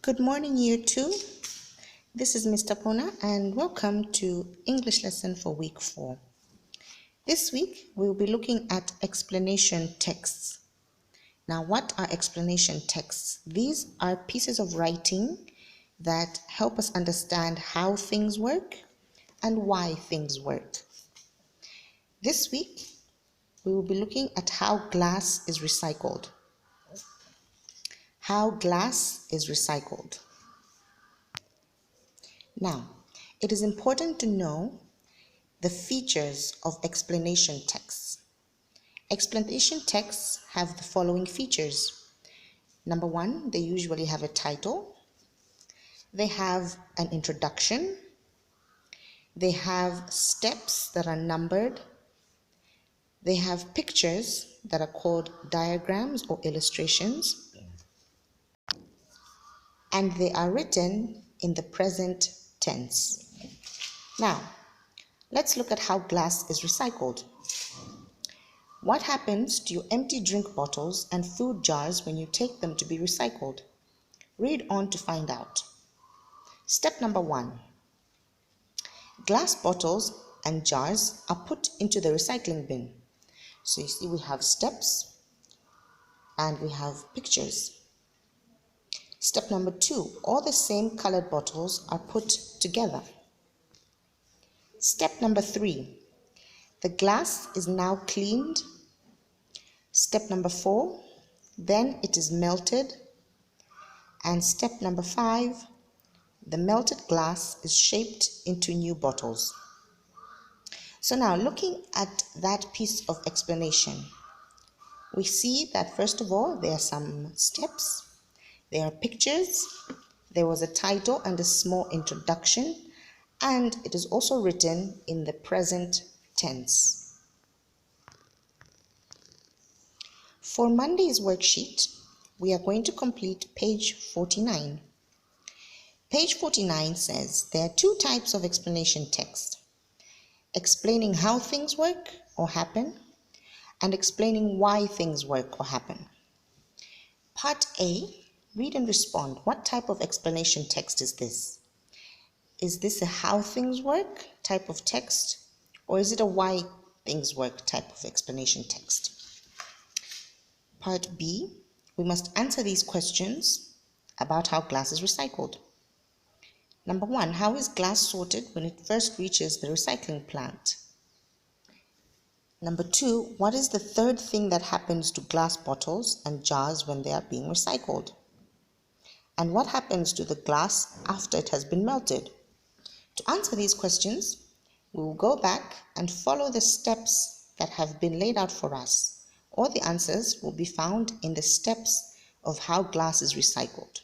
Good morning, Year 2. This is Mr. Pona and welcome to English lesson for week 4. This week, we will be looking at explanation texts. Now, what are explanation texts? These are pieces of writing that help us understand how things work and why things work. This week, we will be looking at how glass is recycled. How glass is recycled. Now, it is important to know the features of explanation texts. Explanation texts have the following features. Number 1, they usually have a title. They have an introduction. They have steps that are numbered. They have pictures that are called diagrams or illustrations. And they are written in the present tense. Now, let's look at how glass is recycled. What happens to your empty drink bottles and food jars when you take them to be recycled? Read on to find out. Step number 1. Glass bottles and jars are put into the recycling bin. So you see we have steps and we have pictures. Step number 2. All the same colored bottles are put together. Step number 3. The glass is now cleaned. Step number 4. Then it is melted. And step number 5. The melted glass is shaped into new bottles. So now looking at that piece of explanation, we see that first of all, there are some steps, there are pictures, there was a title and a small introduction, and it is also written in the present tense. For Monday's worksheet, we are going to complete page 49. Page 49 says there are 2 types of explanation text: explaining how things work or happen, and explaining why things work or happen. Part A, read and respond. What type of explanation text is this? Is this a how things work type of text, or is it a why things work type of explanation text? Part B, we must answer these questions about how glass is recycled. Number 1, how is glass sorted when it first reaches the recycling plant? Number 2, what is the third thing that happens to glass bottles and jars when they are being recycled? And what happens to the glass after it has been melted? To answer these questions, we will go back and follow the steps that have been laid out for us. All the answers will be found in the steps of how glass is recycled.